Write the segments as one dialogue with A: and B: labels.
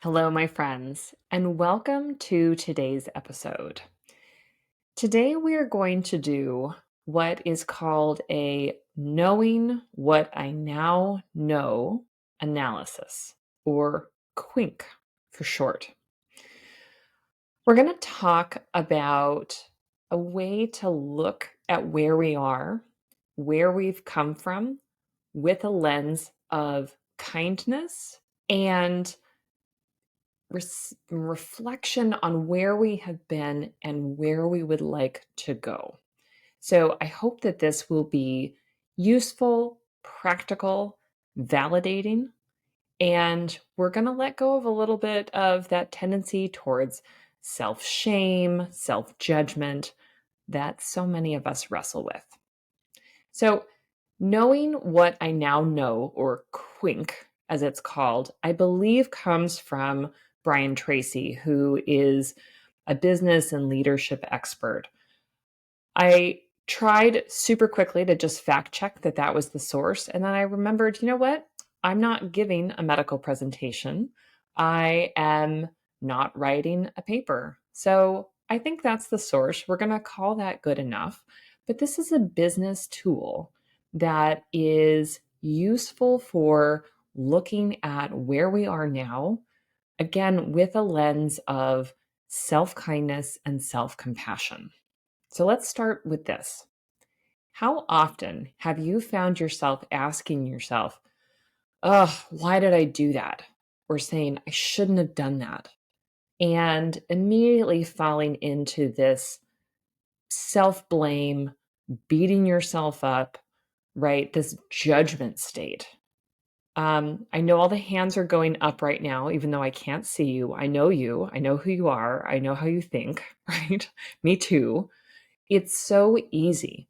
A: Hello, my friends, and welcome to today's episode. Today, we are going to do what is called a knowing what I now know analysis, or KWINK for short. We're going to talk about a way to look at where we are, where we've come from, with a lens of kindness and reflection on where we have been and where we would like to go. So I hope that this will be useful, practical, validating, and we're going to let go of a little bit of that tendency towards self shame, self judgment that so many of us wrestle with. So, knowing what I now know, or KWINK as it's called, I believe comes from Brian Tracy, who is a business and leadership expert. I tried super quickly to just fact check that that was the source. And then I remembered, you know what? I'm not giving a medical presentation. I am not writing a paper. So I think that's the source. We're going to call that good enough. But this is a business tool that is useful for looking at where we are now, again, with a lens of self kindness and self compassion. So let's start with this. How often have you found yourself asking yourself, oh, why did I do that? Or saying, I shouldn't have done that. And immediately falling into this self blame, beating yourself up, right? This judgment state. I know all the hands are going up right now, even though I can't see you. I know you. I know who you are. I know how you think, right? Me too. It's so easy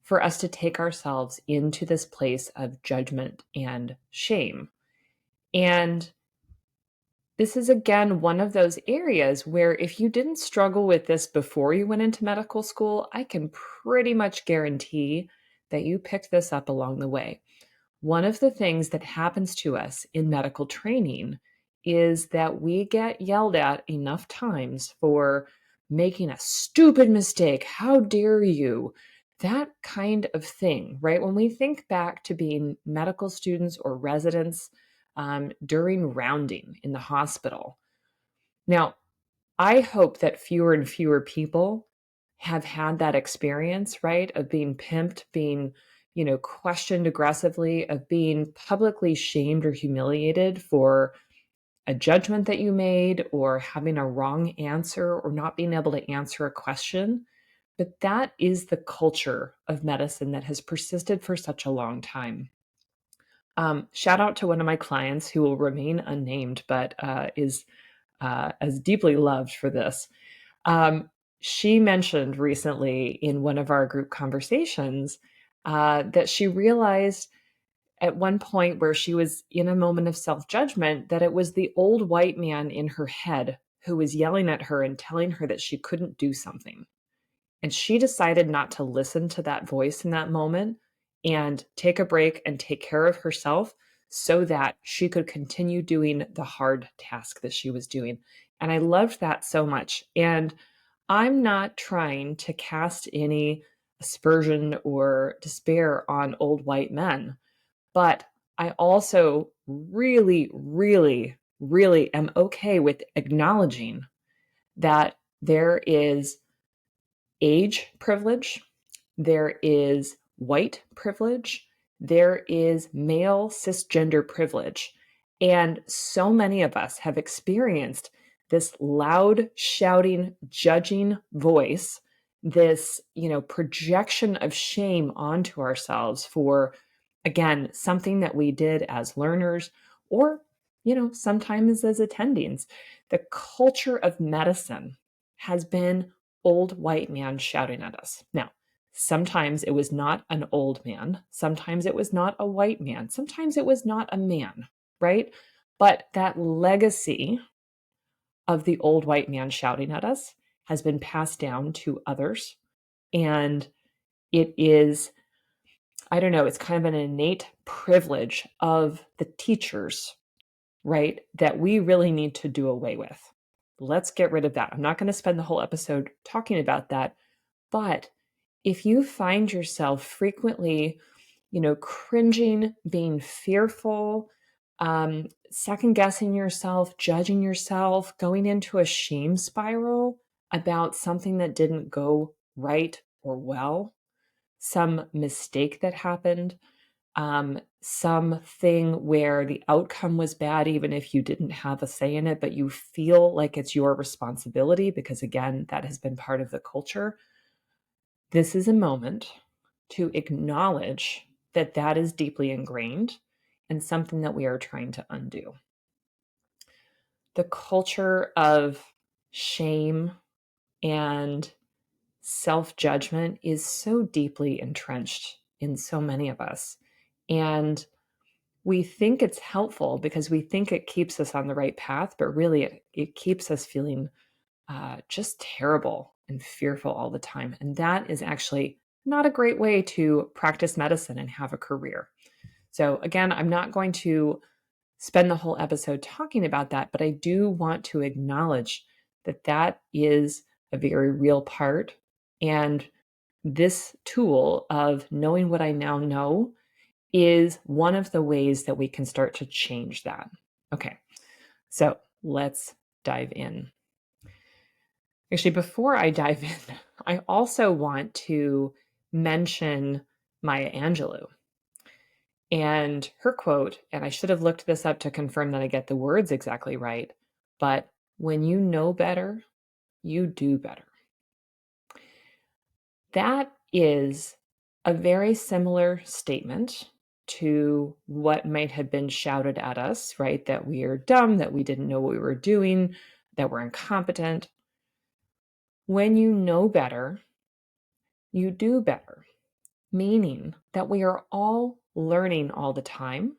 A: for us to take ourselves into this place of judgment and shame. And this is, again, one of those areas where if you didn't struggle with this before you went into medical school, I can pretty much guarantee that you picked this up along the way. One of the things that happens to us in medical training is that we get yelled at enough times for making a stupid mistake. How dare you? That kind of thing, right? When we think back to being medical students or residents during rounding in the hospital. Now, I hope that fewer and fewer people have had that experience, right? Of being pimped, being, questioned aggressively, of being publicly shamed or humiliated for a judgment that you made or having a wrong answer or not being able to answer a question. But that is the culture of medicine that has persisted for such a long time. Shout out to one of my clients who will remain unnamed, but is as deeply loved for this. She mentioned recently in one of our group conversations that she realized at one point where she was in a moment of self judgment that it was the old white man in her head who was yelling at her and telling her that she couldn't do something. And she decided not to listen to that voice in that moment and take a break and take care of herself so that she could continue doing the hard task that she was doing. And I loved that so much. And I'm not trying to cast any aspersion or despair on old white men, but I also really, really, really am okay with acknowledging that there is age privilege, there is white privilege, there is male cisgender privilege. And so many of us have experienced this loud, shouting, judging voice, this, projection of shame onto ourselves for, again, something that we did as learners or, sometimes as attendings. The culture of medicine has been old white man shouting at us. Now, sometimes it was not an old man. Sometimes it was not a white man. Sometimes it was not a man, right? But that legacy of the old white man shouting at us has been passed down to others. And it is, I don't know, it's kind of an innate privilege of the teachers right, that we really need to do away with. Let's get rid of that. I'm not going to spend the whole episode talking about that, but if you find yourself frequently, cringing, being fearful, second guessing yourself, judging yourself, going into a shame spiral about something that didn't go right or well, some mistake that happened, something where the outcome was bad, even if you didn't have a say in it, but you feel like it's your responsibility because, again, that has been part of the culture. This is a moment to acknowledge that that is deeply ingrained and something that we are trying to undo. The culture of shame and self judgment is so deeply entrenched in so many of us. And we think it's helpful because we think it keeps us on the right path, but really it keeps us feeling just terrible and fearful all the time. And that is actually not a great way to practice medicine and have a career. So, again, I'm not going to spend the whole episode talking about that, but I do want to acknowledge that that is a very real part. And this tool of knowing what I now know is one of the ways that we can start to change that. Okay, so let's dive in. Actually, before I dive in, I also want to mention Maya Angelou and her quote, and I should have looked this up to confirm that I get the words exactly right, but when you know better, you do better. That is a very similar statement to what might have been shouted at us, right? That we are dumb, that we didn't know what we were doing, that we're incompetent. When you know better, you do better, meaning that we are all learning all the time,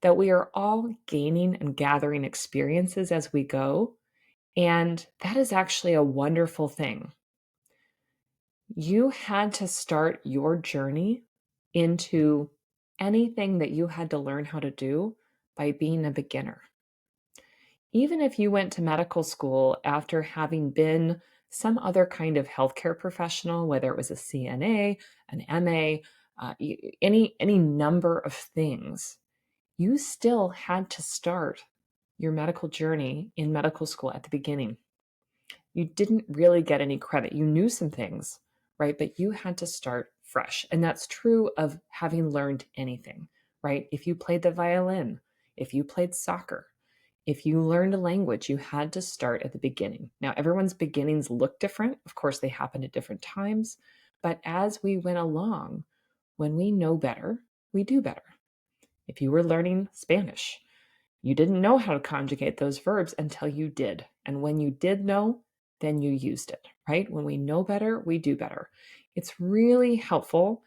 A: that we are all gaining and gathering experiences as we go. And that is actually a wonderful thing. You had to start your journey into anything that you had to learn how to do by being a beginner. Even if you went to medical school after having been some other kind of healthcare professional, whether it was a CNA, an MA, any number of things, you still had to start your medical journey in medical school at the beginning. You didn't really get any credit. You knew some things, right? But you had to start fresh. And that's true of having learned anything, right? If you played the violin, if you played soccer, if you learned a language, you had to start at the beginning. Now, everyone's beginnings look different. Of course, they happen at different times. But as we went along, when we know better, we do better. If you were learning Spanish, you didn't know how to conjugate those verbs until you did. And when you did know, then you used it, right? When we know better, we do better. It's really helpful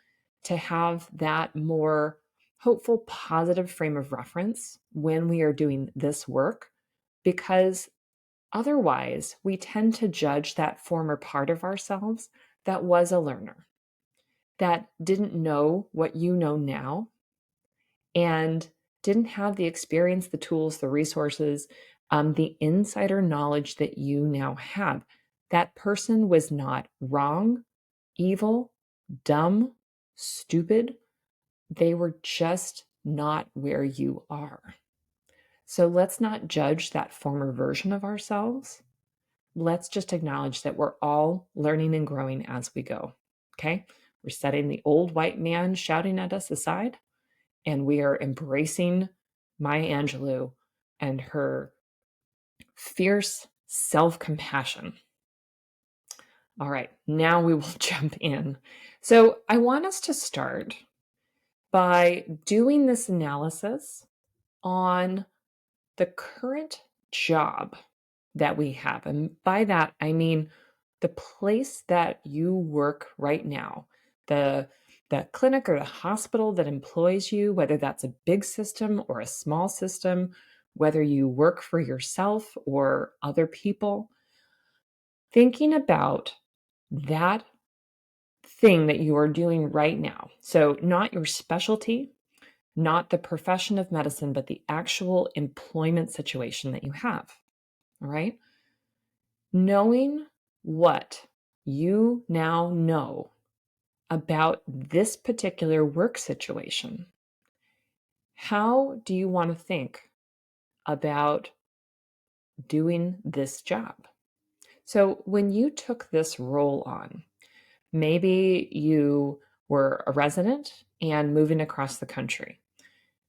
A: to have that more hopeful, positive frame of reference when we are doing this work, because otherwise we tend to judge that former part of ourselves that was a learner, that didn't know what you know now, and didn't have the experience, the tools, the resources, the insider knowledge that you now have. That person was not wrong, evil, dumb, stupid. They were just not where you are. So let's not judge that former version of ourselves. Let's just acknowledge that we're all learning and growing as we go. Okay? We're setting the old white man shouting at us aside, and we are embracing Maya Angelou and her fierce self-compassion. All right, now we will jump in. So I want us to start by doing this analysis on the current job that we have. And by that, I mean the place that you work right now, the clinic or the hospital that employs you, whether that's a big system or a small system, whether you work for yourself or other people, thinking about that thing that you are doing right now. So, not your specialty, not the profession of medicine, but the actual employment situation that you have. All right. Knowing what you now know about this particular work situation, how do you want to think about doing this job? So, when you took this role on, maybe you were a resident and moving across the country.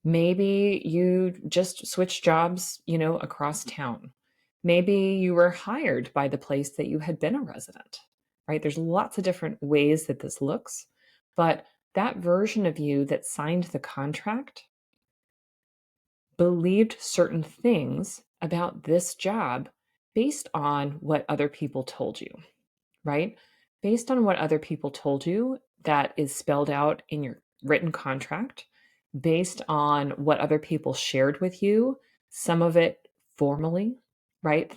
A: Maybe you just switched jobs, across town. Maybe you were hired by the place that you had been a resident, right? There's lots of different ways that this looks, but that version of you that signed the contract believed certain things about this job based on what other people told you, right? Based on what other people told you that is spelled out in your written contract, based on what other people shared with you, some of it formally, right?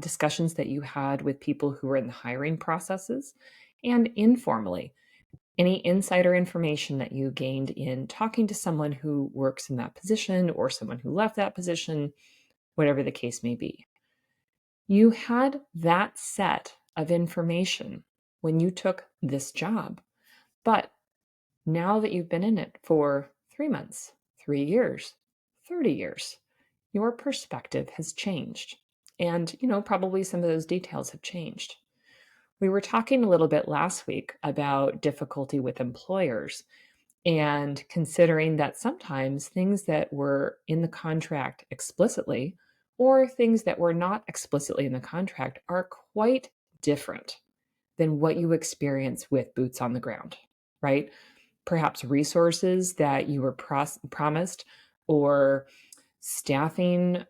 A: Discussions that you had with people who were in the hiring processes, and informally, any insider information that you gained in talking to someone who works in that position or someone who left that position, whatever the case may be. You had that set of information when you took this job. But now that you've been in it for 3 months, 3 years, 30 years, your perspective has changed. And, probably some of those details have changed. We were talking a little bit last week about difficulty with employers and considering that sometimes things that were in the contract explicitly or things that were not explicitly in the contract are quite different than what you experience with boots on the ground, right? Perhaps resources that you were promised or staffing,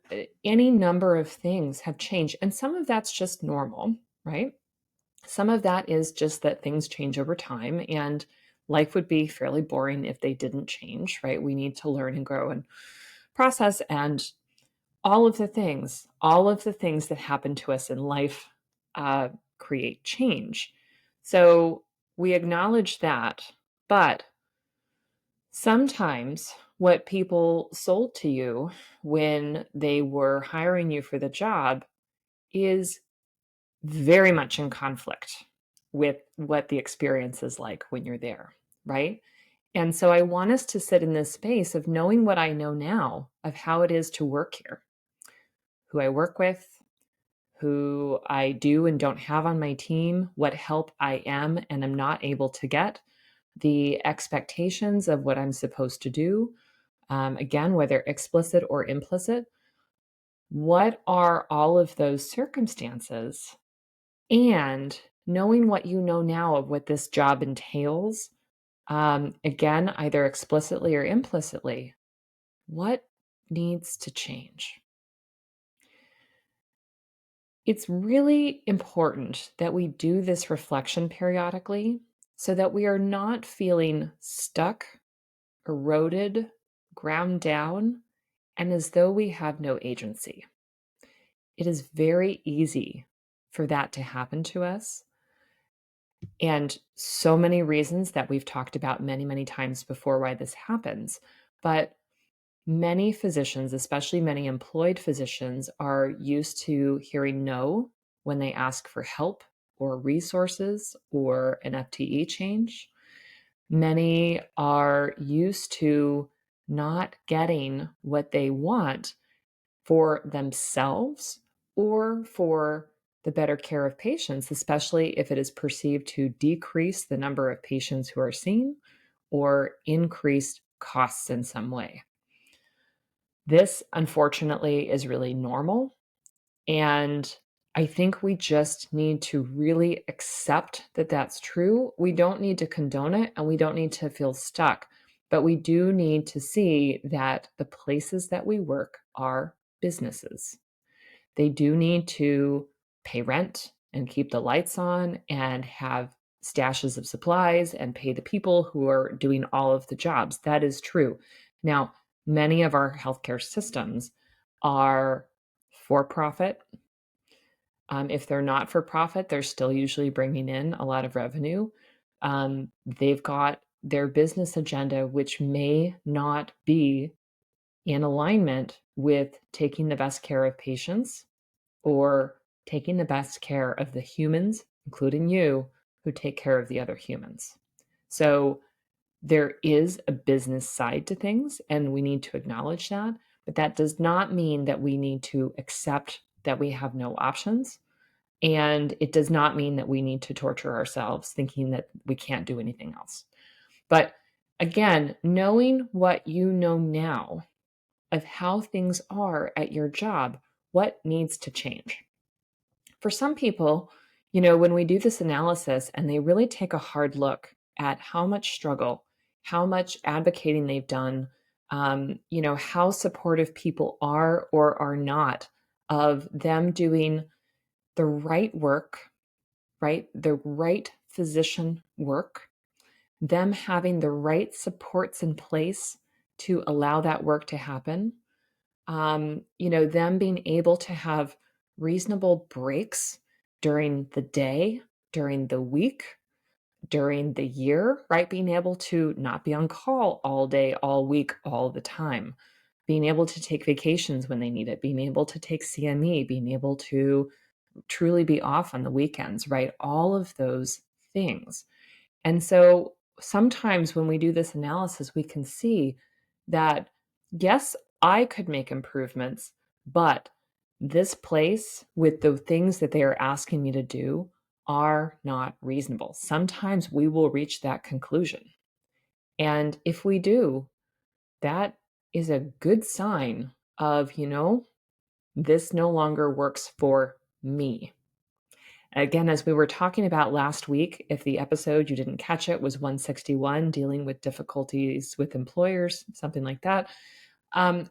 A: any number of things have changed. And some of that's just normal, right? Some of that is just that things change over time and life would be fairly boring if they didn't change, right? We need to learn and grow and process and all of the things that happen to us in life uh, create change. So we acknowledge that, but sometimes what people sold to you when they were hiring you for the job is very much in conflict with what the experience is like when you're there, right? And so I want us to sit in this space of knowing what I know now of how it is to work here, who I work with, who I do and don't have on my team, what help I am and am not able to get, the expectations of what I'm supposed to do, again, whether explicit or implicit. What are all of those circumstances? And knowing what you know now of what this job entails, again, either explicitly or implicitly, what needs to change? It's really important that we do this reflection periodically so that we are not feeling stuck, eroded, ground down, and as though we have no agency. It is very easy for that to happen to us. And so many reasons that we've talked about many, many times before why this happens. But many physicians, especially many employed physicians, are used to hearing no when they ask for help or resources or an FTE change. Many are used to not getting what they want for themselves or for the better care of patients, especially if it is perceived to decrease the number of patients who are seen or increase costs in some way. This, unfortunately, is really normal. And I think we just need to really accept that that's true. We don't need to condone it and we don't need to feel stuck, but we do need to see that the places that we work are businesses. They do need to pay rent and keep the lights on and have stashes of supplies and pay the people who are doing all of the jobs. That is true. Now, many of our healthcare systems are for profit. If they're not for profit, they're still usually bringing in a lot of revenue. They've got their business agenda, which may not be in alignment with taking the best care of patients or taking the best care of the humans, including you, who take care of the other humans. So there is a business side to things, and we need to acknowledge that. But that does not mean that we need to accept that we have no options. And it does not mean that we need to torture ourselves thinking that we can't do anything else. But again, knowing what you know now of how things are at your job, what needs to change? For some people, when we do this analysis and they really take a hard look at how much struggle, how much advocating they've done, how supportive people are or are not of them doing the right work, right? The right physician work, them having the right supports in place to allow that work to happen, them being able to have reasonable breaks during the day, during the week, during the year, right? Being able to not be on call all day, all week, all the time, being able to take vacations when they need it, being able to take CME, being able to truly be off on the weekends, right? All of those things. And so sometimes when we do this analysis, we can see that, yes, I could make improvements, but this place with the things that they are asking me to do are not reasonable. Sometimes we will reach that conclusion. And if we do, that is a good sign of, this no longer works for me. Again, as we were talking about last week, if the episode you didn't catch it was 161, dealing with difficulties with employers, something like that.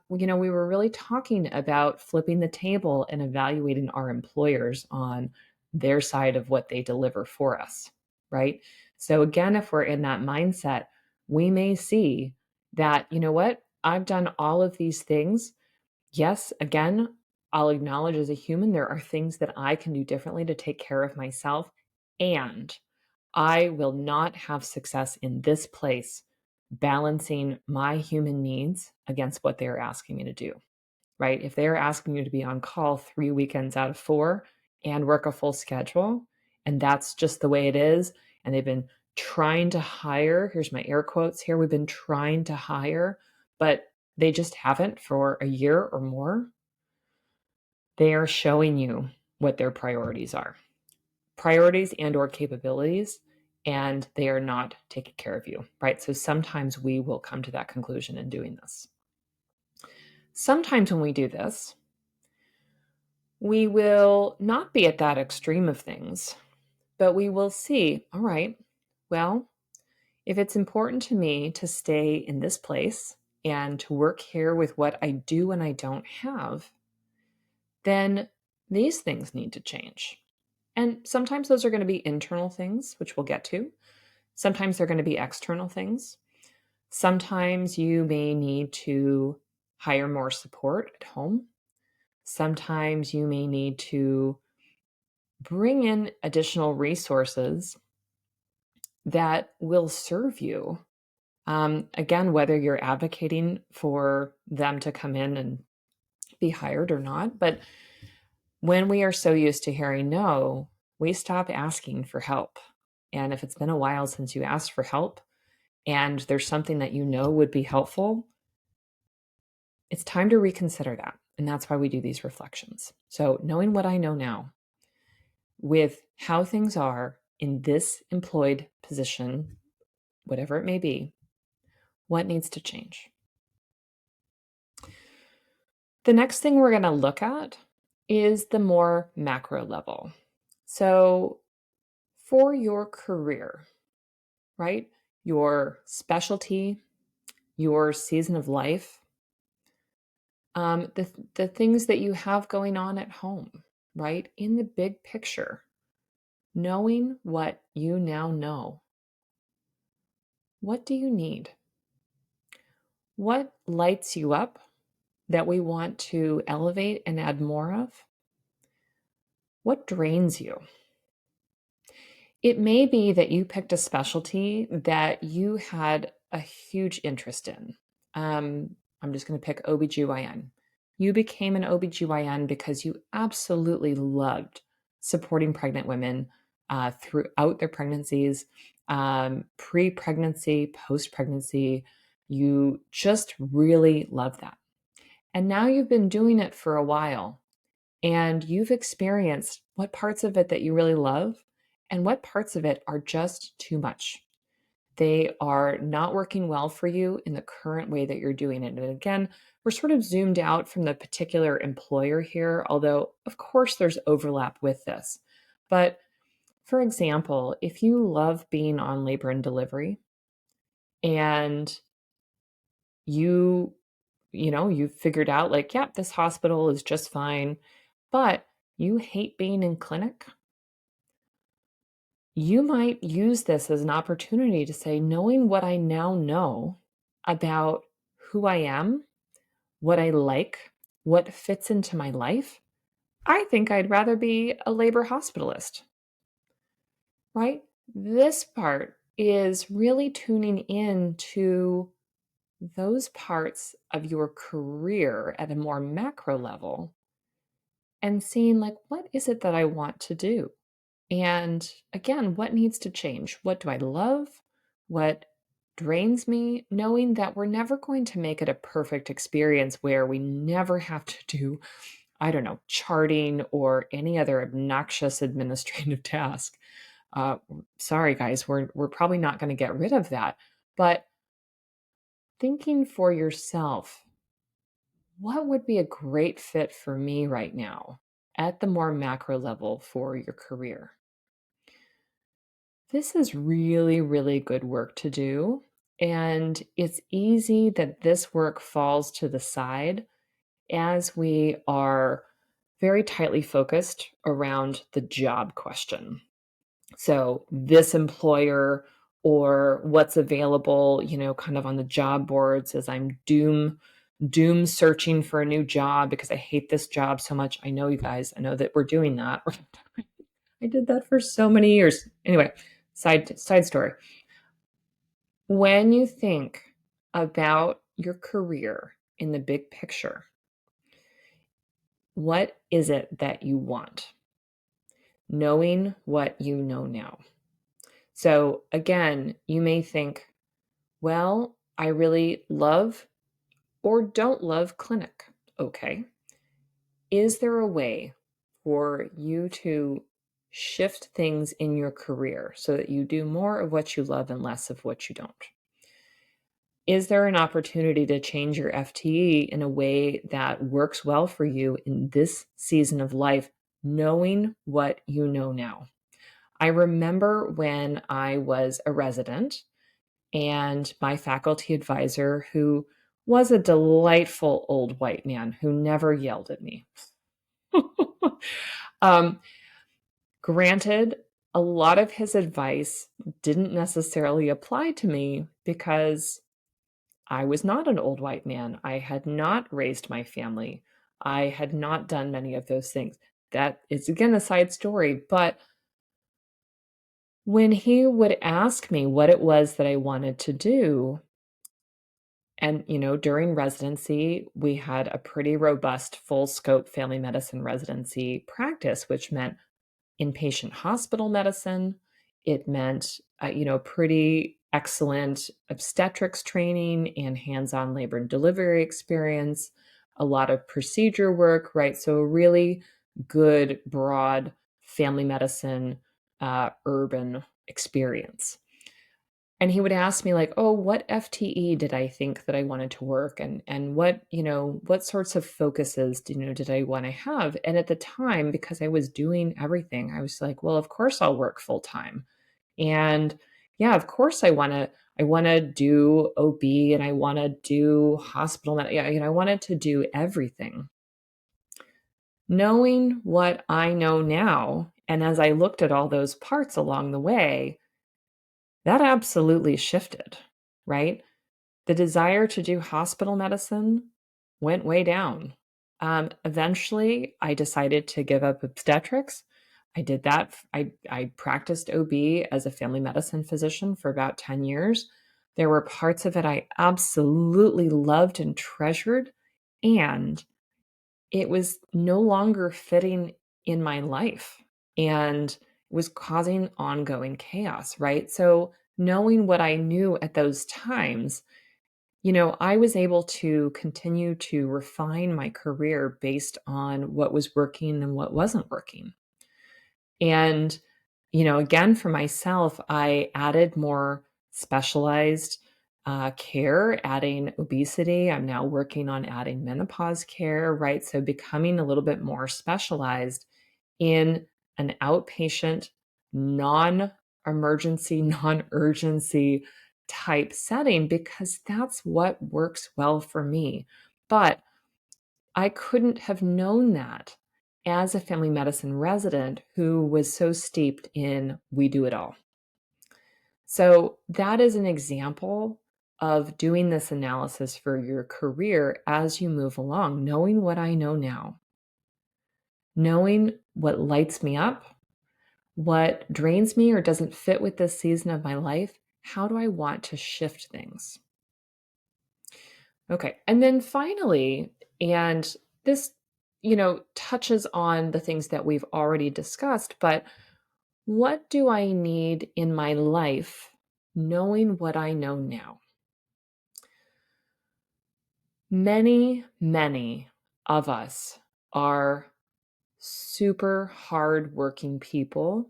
A: We were really talking about flipping the table and evaluating our employers on their side of what they deliver for us, right? So again, if we're in that mindset, we may see that, what? I've done all of these things. Yes, again, I'll acknowledge as a human, there are things that I can do differently to take care of myself. And I will not have success in this place balancing my human needs against what they're asking me to do, right? If they're asking you to be on call 3 weekends out of 4 and work a full schedule, and that's just the way it is, and they've been trying to hire, here's my air quotes here, we've been trying to hire, but they just haven't for a year or more, they are showing you what their priorities are. Priorities and or capabilities, and they are not taking care of you, right? So sometimes we will come to that conclusion in doing this. Sometimes when we do this, we will not be at that extreme of things, but we will see, all right, well, if it's important to me to stay in this place and to work here with what I do and I don't have, then these things need to change. And sometimes those are going to be internal things, which we'll get to. Sometimes they're going to be external things. Sometimes you may need to hire more support at home. Sometimes you may need to bring in additional resources that will serve you. Again, whether you're advocating for them to come in and be hired or not. But when we are so used to hearing no, we stop asking for help. And if it's been a while since you asked for help and there's something that you know would be helpful, it's time to reconsider that. And that's why we do these reflections. So knowing what I know now with how things are in this employed position, whatever it may be, what needs to change? The next thing we're going to look at is the more macro level. So for your career, right? Your specialty, your season of life, the things that you have going on at home, right? In the big picture, knowing what you now know. What do you need? What lights you up that we want to elevate and add more of? What drains you? It may be that you picked a specialty that you had a huge interest in. I'm just going to pick OBGYN. You became an OBGYN because you absolutely loved supporting pregnant women throughout their pregnancies, pre pregnancy, post pregnancy. You just really love that. And now you've been doing it for a while and you've experienced what parts of it that you really love and what parts of it are just too much. They are not working well for you in the current way that you're doing it. And again, we're sort of zoomed out from the particular employer here, although, of course, there's overlap with this. But for example, if you love being on labor and delivery and you you've figured out like, yeah, this hospital is just fine, but you hate being in clinic, you might use this as an opportunity to say, knowing what I now know about who I am, what I like, what fits into my life, I think I'd rather be a labor hospitalist, right? This part is really tuning in to those parts of your career at a more macro level and seeing, like, what is it that I want to do? And again, what needs to change? What do I love? What drains me? Knowing that we're never going to make it a perfect experience where we never have to do, I don't know, charting or any other obnoxious administrative task. Uh, Sorry, guys, we're probably not going to get rid of that. But thinking for yourself, what would be a great fit for me right now at the more macro level for your career? This is really, really good work to do. And it's easy that this work falls to the side as we are very tightly focused around the job question. So, this employer or what's available, kind of on the job boards as I'm doom searching for a new job because I hate this job so much. I know you guys, I know that we're doing that. I did that for so many years. Anyway, side story. When you think about your career in the big picture, what is it that you want? Knowing what you know now. So again, you may think, well, I really love or don't love clinic. Okay. Is there a way for you to shift things in your career so that you do more of what you love and less of what you don't? Is there an opportunity to change your FTE in a way that works well for you in this season of life, knowing what you know now? I remember when I was a resident and my faculty advisor, who was a delightful old white man who never yelled at me. um, Granted, a lot of his advice didn't necessarily apply to me because I was not an old white man. I had not raised my family. I had not done many of those things. That is, again, a side story. But when he would ask me what it was that I wanted to do, and, during residency, we had a pretty robust full scope family medicine residency practice, which meant inpatient hospital medicine. It meant, pretty excellent obstetrics training and hands-on labor and delivery experience, a lot of procedure work, right? So a really good, broad family medicine, urban experience. And he would ask me like, "Oh, what FTE did I think that I wanted to work and what sorts of focuses, did I want to have?" And at the time, because I was doing everything, I was like, "Well, of course I'll work full time." And yeah, of course I want to do OB and I want to do yeah, I wanted to do everything. Knowing what I know now, and as I looked at all those parts along the way, that absolutely shifted, right? The desire to do hospital medicine went way down. Eventually, I decided to give up obstetrics. I did that. I practiced OB as a family medicine physician for about 10 years. There were parts of it I absolutely loved and treasured, and it was no longer fitting in my life and was causing ongoing chaos, right? So, knowing what I knew at those times, I was able to continue to refine my career based on what was working and what wasn't working. And, again, for myself, I added more specialized care, adding obesity. I'm now working on adding menopause care, right? So becoming a little bit more specialized in an outpatient, non emergency, non urgency type setting because that's what works well for me. But I couldn't have known that as a family medicine resident who was so steeped in we do it all. So, that is an example of doing this analysis for your career as you move along, knowing what I know now, knowing what lights me up, what drains me or doesn't fit with this season of my life. How do I want to shift things? Okay. And then finally, and this, touches on the things that we've already discussed, but what do I need in my life knowing what I know now? Many, many of us are super hardworking people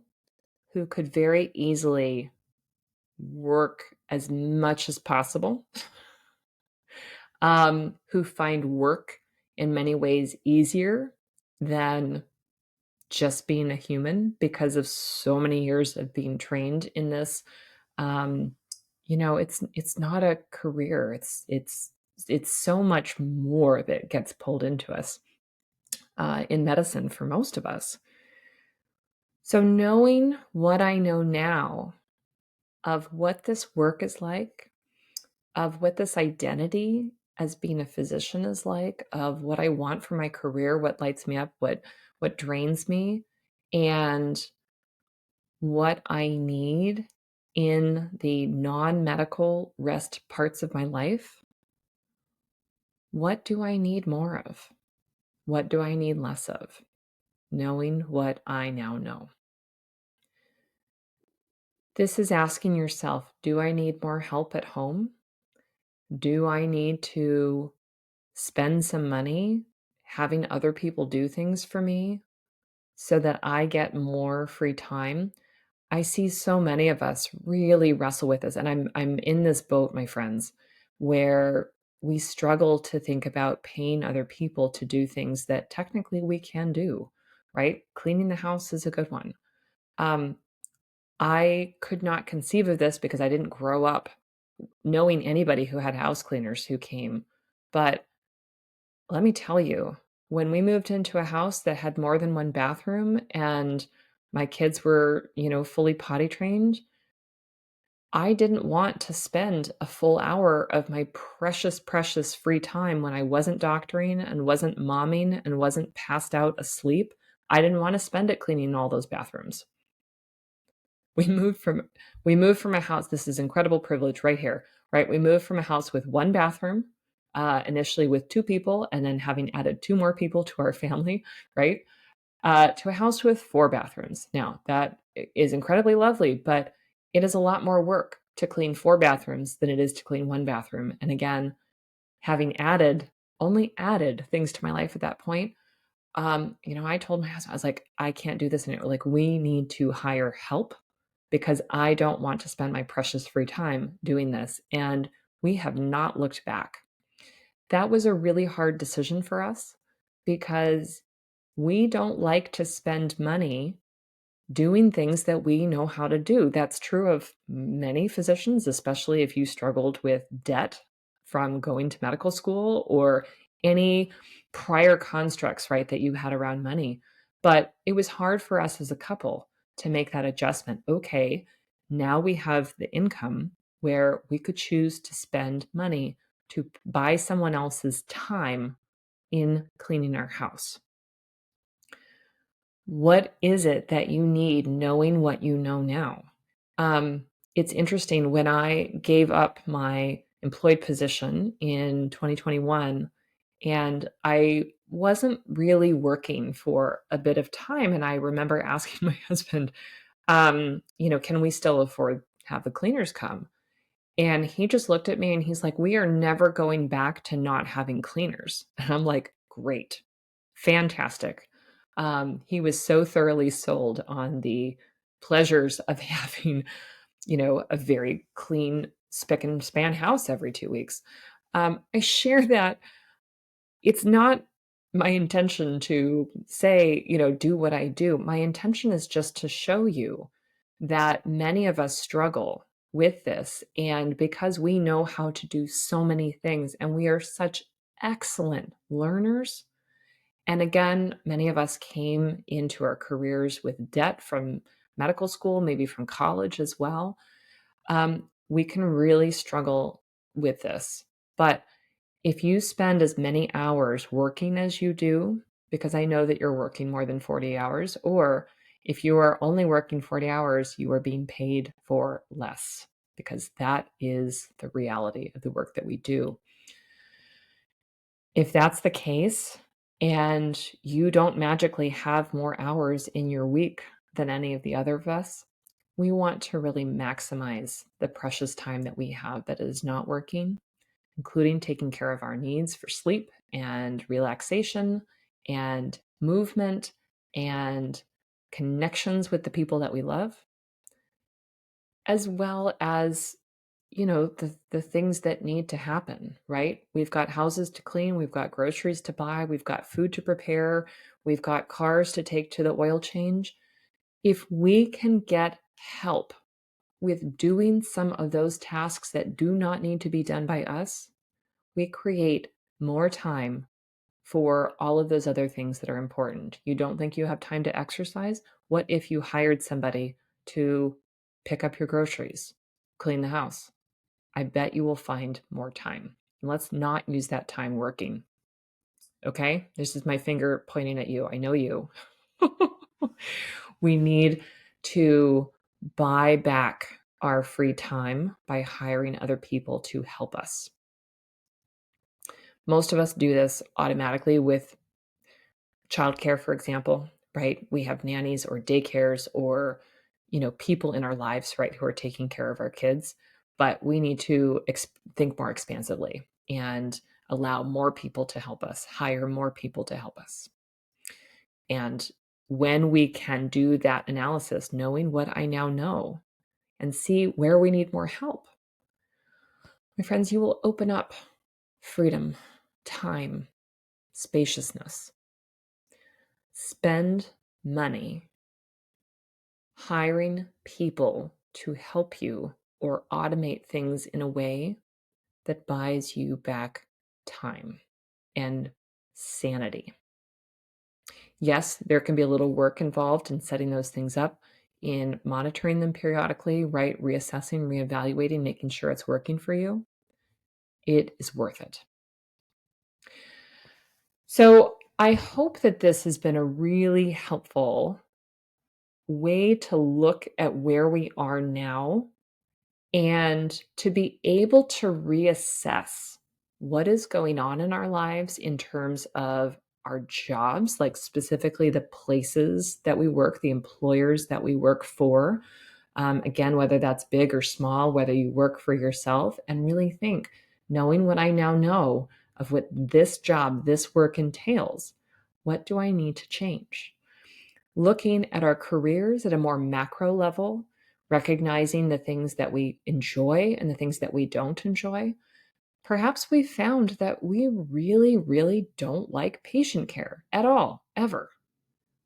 A: who could very easily work as much as possible, who find work in many ways easier than just being a human because of so many years of being trained in this. um it's not a career. It's so much more that gets pulled into us in medicine for most of us. So knowing what I know now of what this work is like, of what this identity as being a physician is like, of what I want for my career, what lights me up, what drains me, and what I need in the non-medical rest parts of my life. What do I need more of? What do I need less of? Knowing what I now know. This is asking yourself, do I need more help at home? Do I need to spend some money having other people do things for me so that I get more free time? I see so many of us really wrestle with this, and I'm in this boat, my friends, where we struggle to think about paying other people to do things that technically we can do, right? Cleaning the house is a good one. Um, I could not conceive of this because I didn't grow up knowing anybody who had house cleaners who came. But let me tell you, when we moved into a house that had more than one bathroom and my kids were, fully potty trained, I didn't want to spend a full hour of my precious, precious free time when I wasn't doctoring and wasn't momming and wasn't passed out asleep. I didn't want to spend it cleaning all those bathrooms. We moved from we moved from a house. This is incredible privilege right here, right? We moved from a house with one bathroom, initially with two people, and then having added two more people to our family, right? To a house with four bathrooms. Now, that is incredibly lovely, but it is a lot more work to clean four bathrooms than it is to clean one bathroom. And again, having only added things to my life at that point, I told my husband, I was like, I can't do this anymore. Like, we need to hire help because I don't want to spend my precious free time doing this. And we have not looked back. That was a really hard decision for us because we don't like to spend money doing things that we know how to do. That's true of many physicians, especially if you struggled with debt from going to medical school or any prior constructs, right, that you had around money. But it was hard for us as a couple to make that adjustment. Okay, now we have the income where we could choose to spend money to buy someone else's time in cleaning our house. What is it that you need knowing what you know now? It's interesting when I gave up my employed position in 2021 and I wasn't really working for a bit of time. And I remember asking my husband, can we still afford have the cleaners come? And he just looked at me and he's like, we are never going back to not having cleaners. And I'm like, great, fantastic. He was so thoroughly sold on the pleasures of having, a very clean spick and span house every 2 weeks. I share that it's not my intention to say, do what I do. My intention is just to show you that many of us struggle with this. And because we know how to do so many things and we are such excellent learners. And again, many of us came into our careers with debt from medical school, maybe from college as well. We can really struggle with this. But if you spend as many hours working as you do, because I know that you're working more than 40 hours, or if you are only working 40 hours, you are being paid for less because that is the reality of the work that we do. If that's the case and you don't magically have more hours in your week than any of the other of us, we want to really maximize the precious time that we have that is not working, including taking care of our needs for sleep and relaxation and movement and connections with the people that we love, as well as the things that need to happen, right? We've got houses to clean, we've got groceries to buy, we've got food to prepare, we've got cars to take to the oil change. If we can get help with doing some of those tasks that do not need to be done by us, we create more time for all of those other things that are important. You don't think you have time to exercise? What if you hired somebody to pick up your groceries, clean the house? I bet you will find more time. And let's not use that time working. Okay? This is my finger pointing at you. I know you. We need to buy back our free time by hiring other people to help us. Most of us do this automatically with childcare, for example, right? We have nannies or daycares or, people in our lives, right, who are taking care of our kids. But we need to think more expansively and allow more people to help us, hire more people to help us. And when we can do that analysis, knowing what I now know and see where we need more help, my friends, you will open up freedom, time, spaciousness. Spend money hiring people to help you or automate things in a way that buys you back time and sanity. Yes, there can be a little work involved in setting those things up, in monitoring them periodically, right? Reassessing, reevaluating, making sure it's working for you. It is worth it. So I hope that this has been a really helpful way to look at where we are now and to be able to reassess what is going on in our lives in terms of our jobs, like specifically the places that we work, the employers that we work for. Again, whether that's big or small, whether you work for yourself, and really think, knowing what I now know of what this job, this work entails, what do I need to change? Looking at our careers at a more macro level, recognizing the things that we enjoy and the things that we don't enjoy. Perhaps we found that we really, really don't like patient care at all, ever.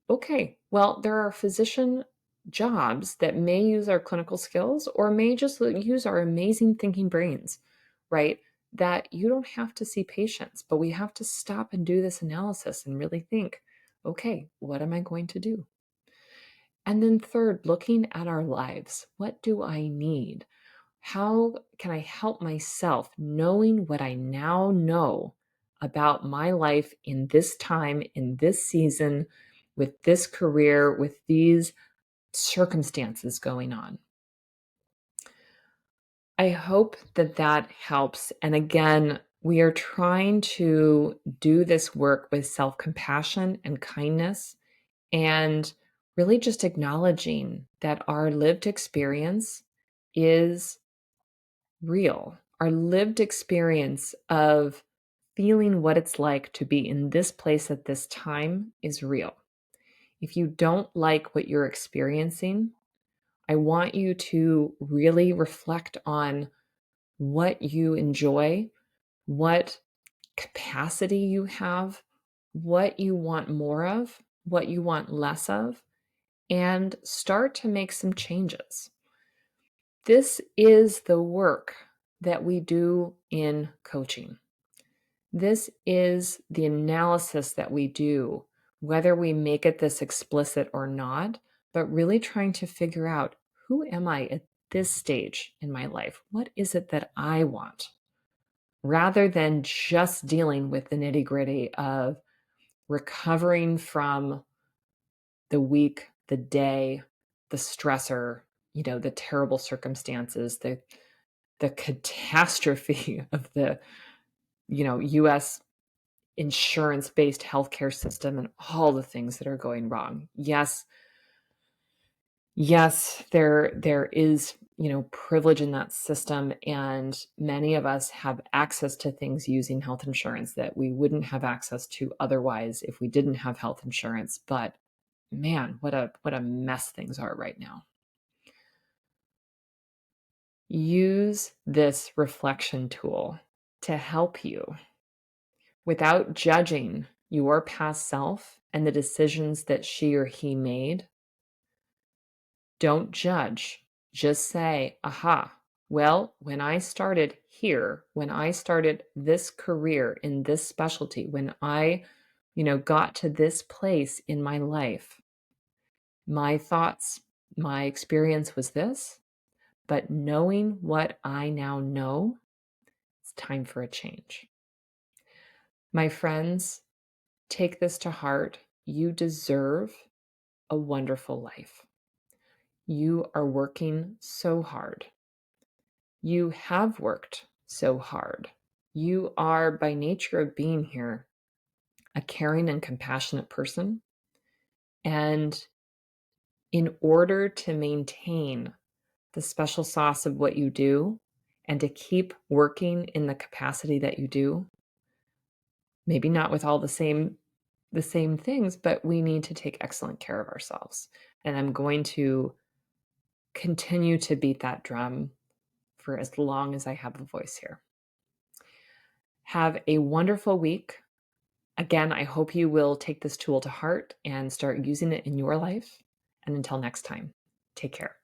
A: Okay, well, there are physician jobs that may use our clinical skills or may just use our amazing thinking brains, right? That you don't have to see patients, but we have to stop and do this analysis and really think, okay, what am I going to do? And then third, looking at our lives. What do I need? How can I help myself knowing what I now know about my life in this time, in this season, with this career, with these circumstances going on. I hope that that helps. And again, we are trying to do this work with self compassion and kindness, and really just acknowledging that our lived experience is real. Our lived experience of feeling what it's like to be in this place at this time is real. If you don't like what you're experiencing, I want you to really reflect on what you enjoy, what capacity you have, what you want more of, what you want less of, and start to make some changes. This is the work that we do in coaching. This is the analysis that we do, whether we make it this explicit or not, but really trying to figure out, who am I at this stage in my life? What is it that I want? Rather than just dealing with the nitty gritty of recovering from the week, the day, the stressor, the terrible circumstances, the catastrophe of the, US insurance-based healthcare system and all the things that are going wrong. Yes, there is, privilege in that system, and many of us have access to things using health insurance that we wouldn't have access to otherwise if we didn't have health insurance. But man, what a mess things are right now. Use this reflection tool to help you without judging your past self and the decisions that she or he made. Don't judge. Just say, aha, well, when I started here, when I started this career in this specialty, when I, got to this place in my life, my thoughts, my experience was this, but knowing what I now know, it's time for a change. My friends, take this to heart. You deserve a wonderful life. You are working so hard. You have worked so hard. You are, by nature of being here, a caring and compassionate person. And in order to maintain the special sauce of what you do and to keep working in the capacity that you do, maybe not with all the same things, but we need to take excellent care of ourselves. And I'm going to continue to beat that drum for as long as I have a voice here. Have a wonderful week. Again, I hope you will take this tool to heart and start using it in your life. And until next time, take care.